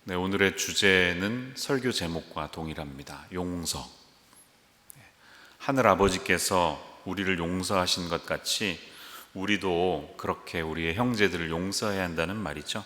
네, 오늘의 주제는 설교 제목과 동일합니다. 용서. 하늘 아버지께서 우리를 용서하신 것 같이 우리도 그렇게 우리의 형제들을 용서해야 한다는 말이죠.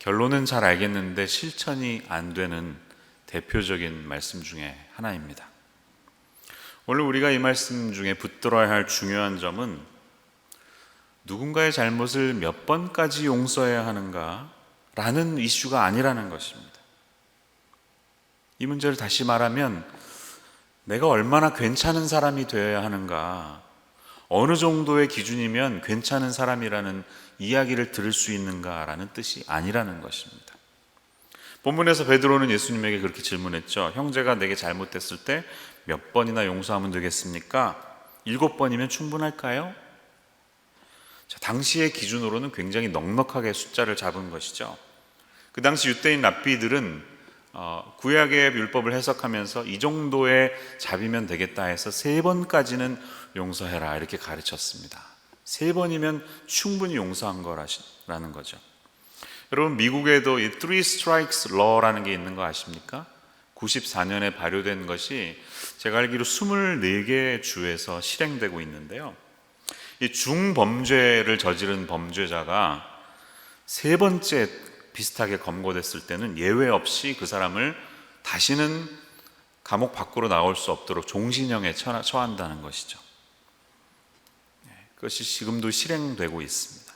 결론은 잘 알겠는데 실천이 안 되는 대표적인 말씀 중에 하나입니다. 오늘 우리가 이 말씀 중에 붙들어야 할 중요한 점은 누군가의 잘못을 몇 번까지 용서해야 하는가 라는 이슈가 아니라는 것입니다. 이 문제를 다시 말하면 내가 얼마나 괜찮은 사람이 되어야 하는가, 어느 정도의 기준이면 괜찮은 사람이라는 이야기를 들을 수 있는가라는 뜻이 아니라는 것입니다. 본문에서 베드로는 예수님에게 그렇게 질문했죠. 형제가 내게 잘못했을 때 몇 번이나 용서하면 되겠습니까? 7번이면 충분할까요? 자, 당시의 기준으로는 굉장히 넉넉하게 숫자를 잡은 것이죠. 그 당시 유대인 랍비들은 구약의 율법을 해석하면서 이 정도의 잡이면 되겠다 해서 3번까지는 용서해라 이렇게 가르쳤습니다. 3번이면 충분히 용서한 거라는 거죠. 여러분, 미국에도 이 Three Strikes Law라는 게 있는 거 아십니까? 94년에 발효된 것이 제가 알기로 24개 주에서 실행되고 있는데요. 이 중범죄를 저지른 범죄자가 3번째 비슷하게 검거됐을 때는 예외 없이 그 사람을 다시는 감옥 밖으로 나올 수 없도록 종신형에 처한다는 것이죠. 그것이 지금도 실행되고 있습니다.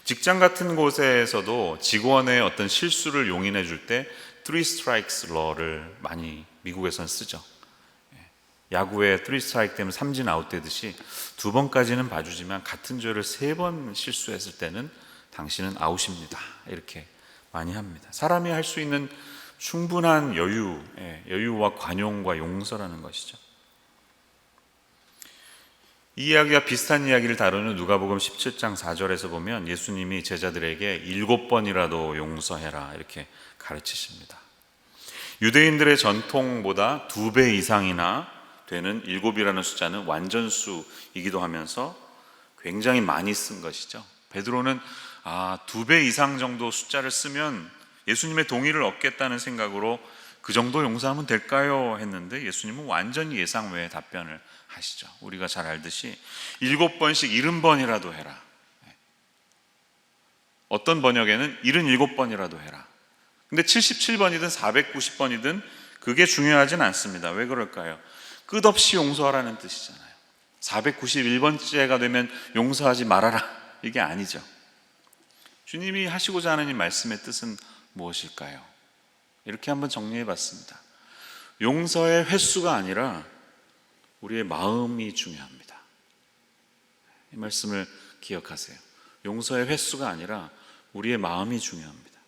직장 같은 곳에서도 직원의 어떤 실수를 용인해 줄 때 Three Strikes Law를 많이 미국에서는 쓰죠. 야구에 3 스트라이크 되면 3진 아웃 되듯이 2번까지는 봐주지만 같은 죄를 3번 실수했을 때는 당신은 아웃입니다. 이렇게 많이 합니다. 사람이 할 수 있는 충분한 여유와 관용과 용서라는 것이죠. 이 이야기와 비슷한 이야기를 다루는 누가복음 17장 4절에서 보면 예수님이 제자들에게 7번이라도 용서해라 이렇게 가르치십니다. 유대인들의 전통보다 2배 이상이나 되는 7이라는 숫자는 완전수이기도 하면서 굉장히 많이 쓴 것이죠. 베드로는 2배 이상 정도 숫자를 쓰면 예수님의 동의를 얻겠다는 생각으로 그 정도 용서하면 될까요? 했는데 예수님은 완전히 예상 외의 답변을 하시죠. 우리가 잘 알듯이 7번씩 70번이라도 해라. 어떤 번역에는 77번이라도 해라. 근데 77번이든 490번이든 그게 중요하진 않습니다. 왜 그럴까요? 끝없이 용서하라는 뜻이잖아요. 491번째가 되면 용서하지 말아라 이게 아니죠. 주님이 하시고자 하는 이 말씀의 뜻은 무엇일까요? 이렇게 한번 정리해 봤습니다. 용서의 횟수가 아니라 우리의 마음이 중요합니다. 이 말씀을 기억하세요. 용서의 횟수가 아니라 우리의 마음이 중요합니다.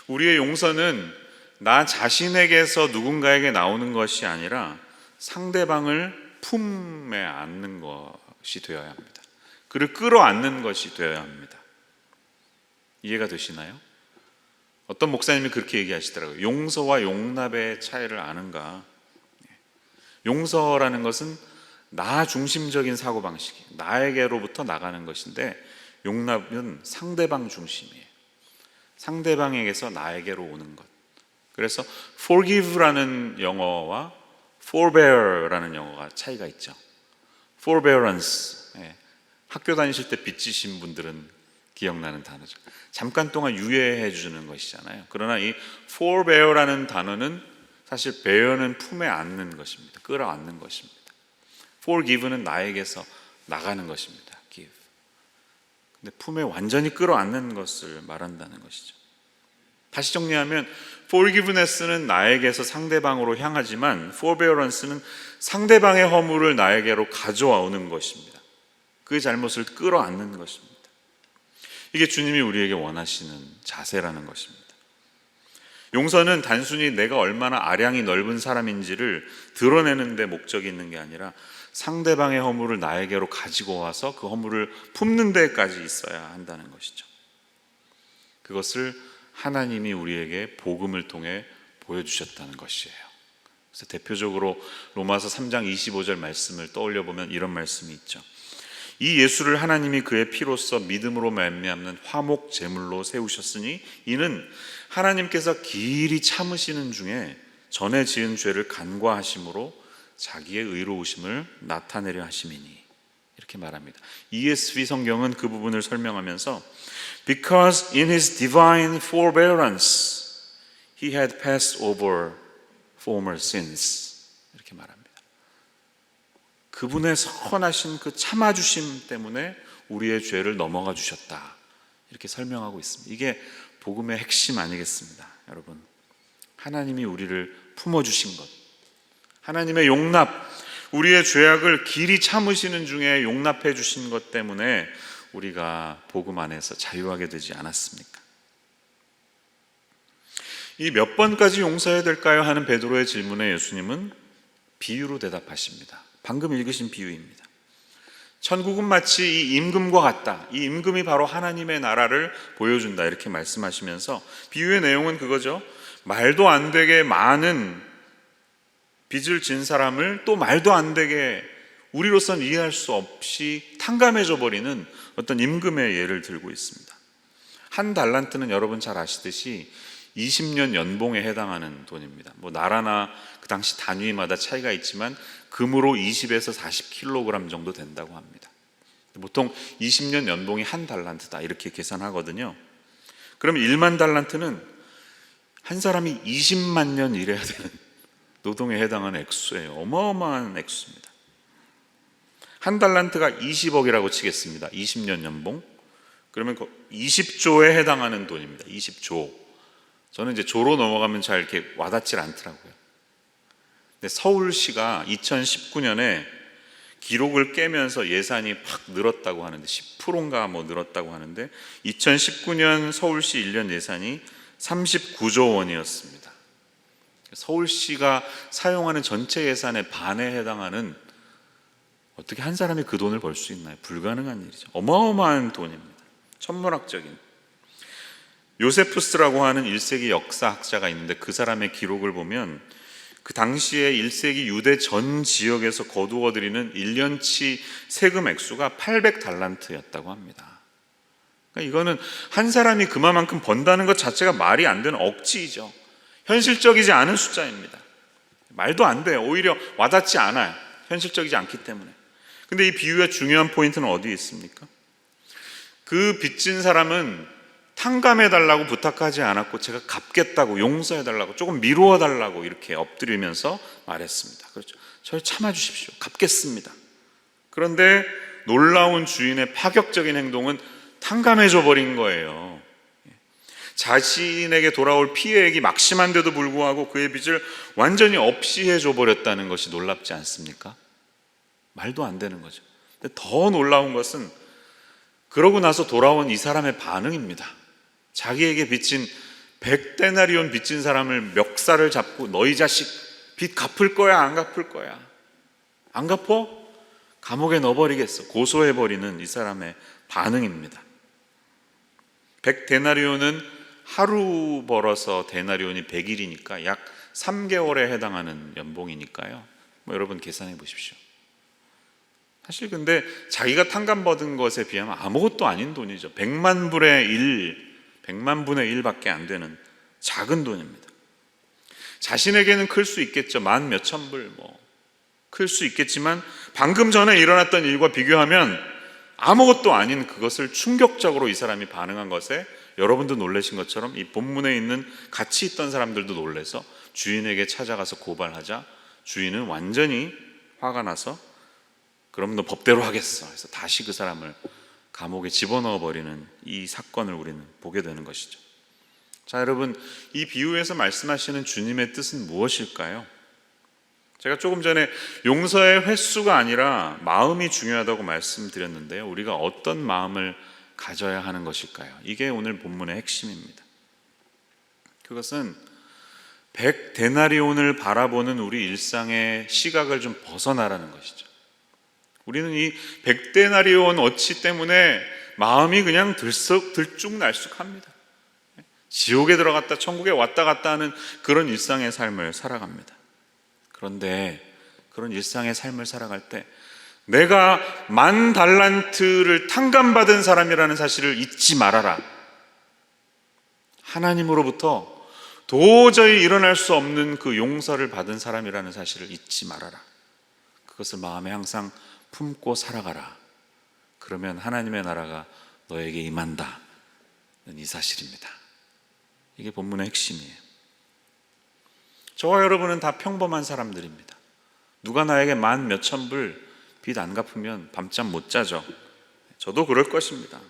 우리의 용서는 나 자신에게서 누군가에게 나오는 것이 아니라 상대방을 품에 안는 것이 되어야 합니다. 그를 끌어안는 것이 되어야 합니다. 이해가 되시나요? 어떤 목사님이 그렇게 얘기하시더라고요. 용서와 용납의 차이를 아는가? 용서라는 것은 나 중심적인 사고방식이에요. 나에게로부터 나가는 것인데 용납은 상대방 중심이에요. 상대방에게서 나에게로 오는 것. 그래서 forgive라는 영어와 forbear라는 영어가 차이가 있죠. forbearance, 학교 다니실 때 빚지신 분들은 기억나는 단어죠. 잠깐 동안 유예해 주는 것이잖아요. 그러나 이 forbear라는 단어는 사실 bear는 품에 안는 것입니다. 끌어안는 것입니다. forgive는 나에게서 나가는 것입니다. give. 근데 품에 완전히 끌어안는 것을 말한다는 것이죠. 다시 정리하면 forgiveness는 나에게서 상대방으로 향하지만 forbearance는 상대방의 허물을 나에게로 가져오는 것입니다. 그의 잘못을 끌어안는 것입니다. 이게 주님이 우리에게 원하시는 자세라는 것입니다. 용서는 단순히 내가 얼마나 아량이 넓은 사람인지를 드러내는 데 목적이 있는 게 아니라 상대방의 허물을 나에게로 가지고 와서 그 허물을 품는 데까지 있어야 한다는 것이죠. 그것을 하나님이 우리에게 복음을 통해 보여주셨다는 것이에요. 그래서 대표적으로 로마서 3장 25절 말씀을 떠올려 보면 이런 말씀이 있죠. 이 예수를 하나님이 그의 피로써 믿음으로 말미암는 화목 제물로 세우셨으니 이는 하나님께서 길이 참으시는 중에 전에 지은 죄를 간과하심으로 자기의 의로우심을 나타내려 하심이니, 이렇게 말합니다. ESV 성경은 그 부분을 설명하면서 Because in his divine forbearance he had passed over former sins, 이렇게 말합니다. 그분의 선하신 그 참아주심 때문에 우리의 죄를 넘어가 주셨다, 이렇게 설명하고 있습니다. 이게 복음의 핵심 아니겠습니다, 여러분? 하나님이 우리를 품어주신 것, 하나님의 용납, 우리의 죄악을 길이 참으시는 중에 용납해 주신 것 때문에 우리가 복음 안에서 자유하게 되지 않았습니까? 이 몇 번까지 용서해야 될까요? 하는 베드로의 질문에 예수님은 비유로 대답하십니다. 방금 읽으신 비유입니다. 천국은 마치 이 임금과 같다. 이 임금이 바로 하나님의 나라를 보여준다, 이렇게 말씀하시면서 비유의 내용은 그거죠. 말도 안 되게 많은 빚을 진 사람을 또 말도 안 되게 우리로서는 이해할 수 없이 탕감해줘 버리는 어떤 임금의 예를 들고 있습니다. 한 달란트는 여러분 잘 아시듯이 20년 연봉에 해당하는 돈입니다. 뭐 나라나 그 당시 단위마다 차이가 있지만 금으로 20에서 40kg 정도 된다고 합니다. 보통 20년 연봉이 한 달란트다, 이렇게 계산하거든요. 그럼 1만 달란트는 한 사람이 20만 년 일해야 되는 노동에 해당하는 액수예요. 어마어마한 액수입니다. 한 달란트가 20억이라고 치겠습니다. 20년 연봉. 그러면 20조에 해당하는 돈입니다. 20조. 저는 이제 조로 넘어가면 잘 이렇게 와닿질 않더라고요. 근데 서울시가 2019년에 기록을 깨면서 예산이 팍 늘었다고 하는데 10%인가 뭐 늘었다고 하는데 2019년 서울시 1년 예산이 39조 원이었습니다. 서울시가 사용하는 전체 예산의 반에 해당하는, 어떻게 한 사람이 그 돈을 벌 수 있나요? 불가능한 일이죠. 어마어마한 돈입니다. 천문학적인. 요세푸스라고 하는 1세기 역사학자가 있는데 그 사람의 기록을 보면 그 당시에 1세기 유대 전 지역에서 거두어들이는 1년치 세금 액수가 800달란트였다고 합니다. 그러니까 이거는 한 사람이 그만큼 번다는 것 자체가 말이 안 되는 억지이죠. 현실적이지 않은 숫자입니다. 말도 안 돼요. 오히려 와닿지 않아요. 현실적이지 않기 때문에. 근데 이 비유의 중요한 포인트는 어디에 있습니까? 그 빚진 사람은 탕감해달라고 부탁하지 않았고 제가 갚겠다고, 용서해달라고, 조금 미루어달라고 이렇게 엎드리면서 말했습니다. 그렇죠. 저를 참아주십시오. 갚겠습니다. 그런데 놀라운 주인의 파격적인 행동은 탕감해줘 버린 거예요. 자신에게 돌아올 피해액이 막심한데도 불구하고 그의 빚을 완전히 없이 해줘 버렸다는 것이 놀랍지 않습니까? 말도 안 되는 거죠. 근데 더 놀라운 것은 그러고 나서 돌아온 이 사람의 반응입니다. 자기에게 빚진 100데나리온 빚진 사람을 멱살을 잡고 너희 자식 빚 갚을 거야, 안 갚을 거야? 안 갚어? 감옥에 넣어버리겠어. 고소해버리는 이 사람의 반응입니다. 100데나리온은 하루 벌어서 데나리온이 100일이니까 약 3개월에 해당하는 연봉이니까요. 뭐 여러분 계산해 보십시오. 사실 근데 자기가 탕감받은 것에 비하면 아무것도 아닌 돈이죠. 100만 분의 1밖에 안 되는 작은 돈입니다. 자신에게는 클 수 있겠죠. 만 몇천 불 클 수 있겠지만 방금 전에 일어났던 일과 비교하면 아무것도 아닌 그것을 충격적으로 이 사람이 반응한 것에 여러분도 놀라신 것처럼 이 본문에 있는 같이 있던 사람들도 놀라서 주인에게 찾아가서 고발하자 주인은 완전히 화가 나서 그럼 너 법대로 하겠어. 그래서 다시 그 사람을 감옥에 집어넣어 버리는 이 사건을 우리는 보게 되는 것이죠. 자, 여러분, 이 비유에서 말씀하시는 주님의 뜻은 무엇일까요? 제가 조금 전에 용서의 횟수가 아니라 마음이 중요하다고 말씀드렸는데요. 우리가 어떤 마음을 가져야 하는 것일까요? 이게 오늘 본문의 핵심입니다. 그것은 100데나리온을 바라보는 우리 일상의 시각을 좀 벗어나라는 것이죠. 우리는 이 100데나리온 어치 때문에 마음이 그냥 들쭉날쭉합니다. 지옥에 들어갔다 천국에 왔다 갔다 하는 그런 일상의 삶을 살아갑니다. 그런데 그런 일상의 삶을 살아갈 때 내가 10,000달란트를 탕감받은 사람이라는 사실을 잊지 말아라. 하나님으로부터 도저히 일어날 수 없는 그 용서를 받은 사람이라는 사실을 잊지 말아라. 그것을 마음에 항상 품고 살아가라. 그러면 하나님의 나라가 너에게 임한다. 이 사실입니다. 이게 본문의 핵심이에요. 저와 여러분은 다 평범한 사람들입니다. 누가 나에게 만 몇천 불 빚 안 갚으면 밤잠 못 자죠. 저도 그럴 것입니다.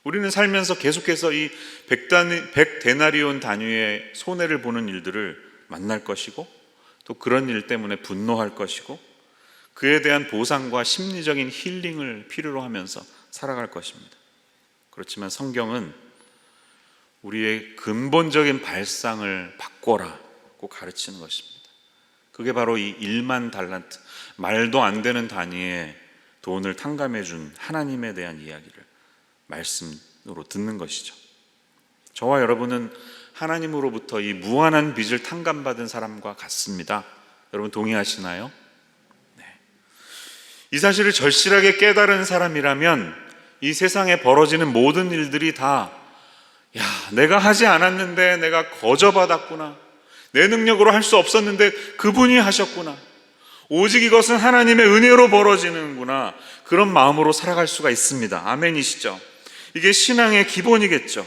우리는 살면서 계속해서 이 100데나리온 단위의 손해를 보는 일들을 만날 것이고, 또 그런 일 때문에 분노할 것이고, 그에 대한 보상과 심리적인 힐링을 필요로 하면서 살아갈 것입니다. 그렇지만 성경은 우리의 근본적인 발상을 바꿔라고 가르치는 것입니다. 그게 바로 이 10,000달란트, 말도 안 되는 단위의 돈을 탕감해 준 하나님에 대한 이야기를 말씀으로 듣는 것이죠. 저와 여러분은 하나님으로부터 이 무한한 빚을 탕감받은 사람과 같습니다. 여러분 동의하시나요? 네. 이 사실을 절실하게 깨달은 사람이라면 이 세상에 벌어지는 모든 일들이 다 내가 하지 않았는데 내가 거저받았구나, 내 능력으로 할 수 없었는데 그분이 하셨구나, 오직 이것은 하나님의 은혜로 벌어지는구나, 그런 마음으로 살아갈 수가 있습니다. 아멘이시죠? 이게 신앙의 기본이겠죠.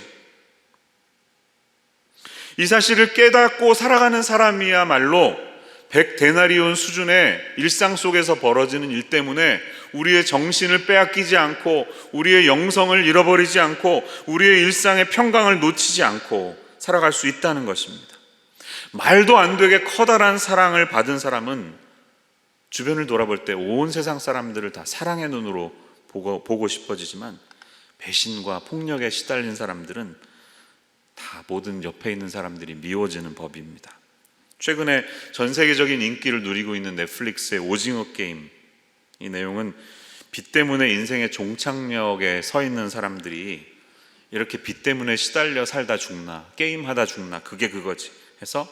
이 사실을 깨닫고 살아가는 사람이야말로 100데나리온 수준의 일상 속에서 벌어지는 일 때문에 우리의 정신을 빼앗기지 않고, 우리의 영성을 잃어버리지 않고, 우리의 일상의 평강을 놓치지 않고 살아갈 수 있다는 것입니다. 말도 안 되게 커다란 사랑을 받은 사람은 주변을 돌아볼 때 온 세상 사람들을 다 사랑의 눈으로 보고 싶어지지만, 배신과 폭력에 시달린 사람들은 다 모든 옆에 있는 사람들이 미워지는 법입니다. 최근에 전 세계적인 인기를 누리고 있는 넷플릭스의 오징어 게임, 이 내용은 빚 때문에 인생의 종착역에 서 있는 사람들이 이렇게 빚 때문에 시달려 살다 죽나, 게임하다 죽나, 그게 그거지 해서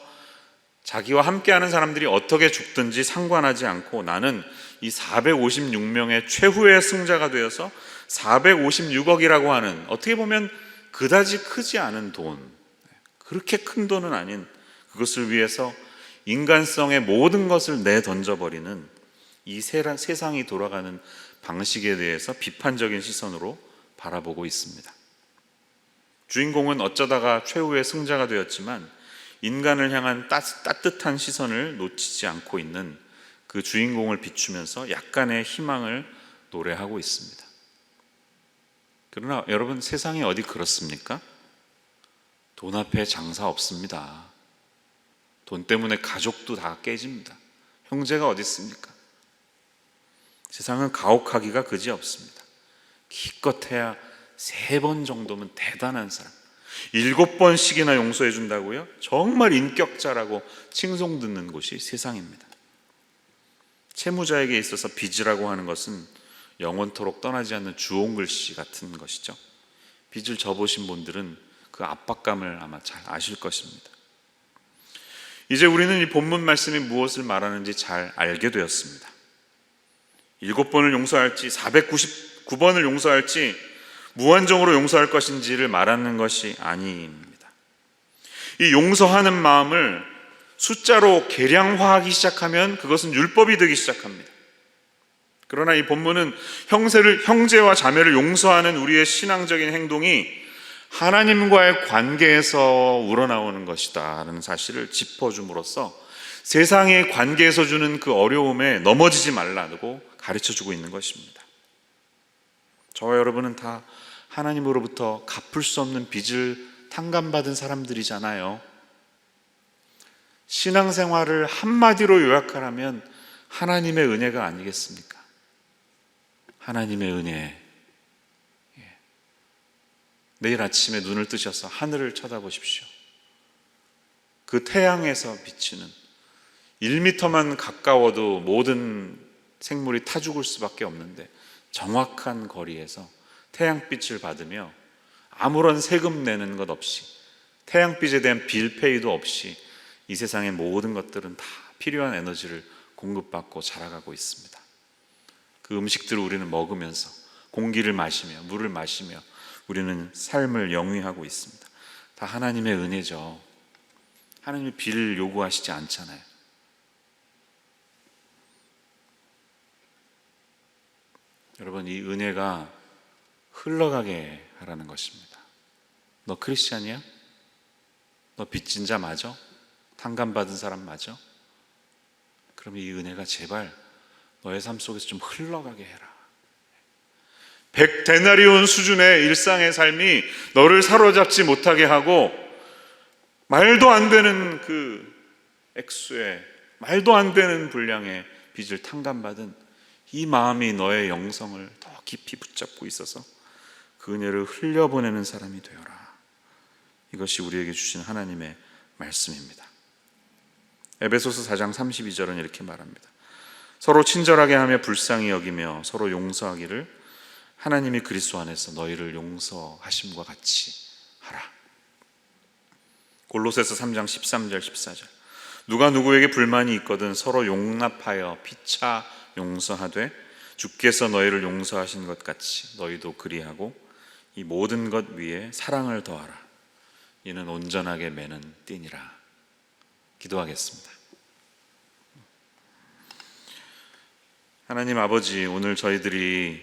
자기와 함께하는 사람들이 어떻게 죽든지 상관하지 않고 나는 이 456명의 최후의 승자가 되어서 456억이라고 하는, 어떻게 보면 그다지 크지 않은 돈, 그렇게 큰 돈은 아닌 그것을 위해서 인간성의 모든 것을 내던져버리는 이 세상이 돌아가는 방식에 대해서 비판적인 시선으로 바라보고 있습니다. 주인공은 어쩌다가 최후의 승자가 되었지만 인간을 향한 따뜻한 시선을 놓치지 않고 있는 그 주인공을 비추면서 약간의 희망을 노래하고 있습니다. 그러나 여러분, 세상이 어디 그렇습니까? 돈 앞에 장사 없습니다. 돈 때문에 가족도 다 깨집니다. 형제가 어디 있습니까? 세상은 가혹하기가 그지 없습니다. 기껏해야 3번 정도면 대단한 사람, 7번씩이나 용서해 준다고요? 정말 인격자라고 칭송 듣는 곳이 세상입니다. 채무자에게 있어서 빚이라고 하는 것은 영원토록 떠나지 않는 주홍글씨 같은 것이죠. 빚을 져보신 분들은 그 압박감을 아마 잘 아실 것입니다. 이제 우리는 이 본문 말씀이 무엇을 말하는지 잘 알게 되었습니다. 7번을 용서할지 499번을 용서할지 무한정으로 용서할 것인지를 말하는 것이 아닙니다. 이 용서하는 마음을 숫자로 계량화하기 시작하면 그것은 율법이 되기 시작합니다. 그러나 이 본문은 형제와 자매를 용서하는 우리의 신앙적인 행동이 하나님과의 관계에서 우러나오는 것이다라는 사실을 짚어줌으로써 세상의 관계에서 주는 그 어려움에 넘어지지 말라고 가르쳐주고 있는 것입니다. 저와 여러분은 다 하나님으로부터 갚을 수 없는 빚을 탕감받은 사람들이잖아요. 신앙생활을 한마디로 요약하라면 하나님의 은혜가 아니겠습니까? 하나님의 은혜. 내일 아침에 눈을 뜨셔서 하늘을 쳐다보십시오. 그 태양에서 비치는 1m만 가까워도 모든 생물이 타 죽을 수밖에 없는데 정확한 거리에서 태양빛을 받으며 아무런 세금 내는 것 없이, 태양빛에 대한 빌페이도 없이 이 세상의 모든 것들은 다 필요한 에너지를 공급받고 자라가고 있습니다. 그 음식들을 우리는 먹으면서 공기를 마시며 물을 마시며 우리는 삶을 영위하고 있습니다. 다 하나님의 은혜죠. 하나님이 비를 요구하시지 않잖아요. 여러분, 이 은혜가 흘러가게 하라는 것입니다. 너 크리스찬이야? 너 빚진 자 맞아? 탕감받은 사람 맞아? 그럼 이 은혜가 제발 너의 삶 속에서 좀 흘러가게 해라. 100데나리온 수준의 일상의 삶이 너를 사로잡지 못하게 하고 말도 안 되는 그 액수의 말도 안 되는 분량의 빚을 탕감받은 이 마음이 너의 영성을 더 깊이 붙잡고 있어서 그 은혜를 흘려보내는 사람이 되어라. 이것이 우리에게 주신 하나님의 말씀입니다. 에베소서 4장 32절은 이렇게 말합니다. 서로 친절하게 하며 불쌍히 여기며 서로 용서하기를 하나님이 그리스도 안에서 너희를 용서하심과 같이 하라. 골로새서 3장 13절 14절 누가 누구에게 불만이 있거든 서로 용납하여 피차 용서하되 주께서 너희를 용서하신 것 같이 너희도 그리하고 이 모든 것 위에 사랑을 더하라. 이는 온전하게 매는 띠니라. 기도하겠습니다. 하나님 아버지, 오늘 저희들이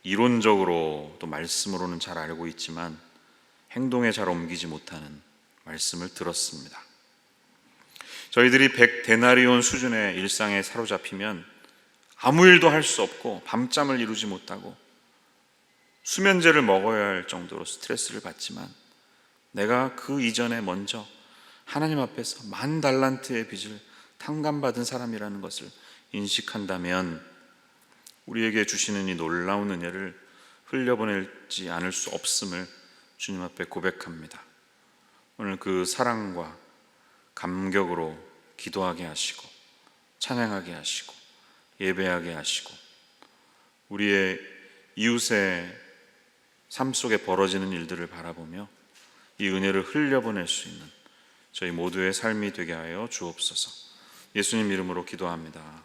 이론적으로 또 말씀으로는 잘 알고 있지만 행동에 잘 옮기지 못하는 말씀을 들었습니다. 저희들이 100데나리온 수준의 일상에 사로잡히면 아무 일도 할 수 없고 밤잠을 이루지 못하고 수면제를 먹어야 할 정도로 스트레스를 받지만 내가 그 이전에 먼저 하나님 앞에서 10,000달란트의 빚을 탕감받은 사람이라는 것을 인식한다면 우리에게 주시는 이 놀라운 은혜를 흘려보내지 않을 수 없음을 주님 앞에 고백합니다. 오늘 그 사랑과 감격으로 기도하게 하시고 찬양하게 하시고 예배하게 하시고 우리의 이웃의 삶 속에 벌어지는 일들을 바라보며 이 은혜를 흘려보낼 수 있는 저희 모두의 삶이 되게 하여 주옵소서. 예수님 이름으로 기도합니다.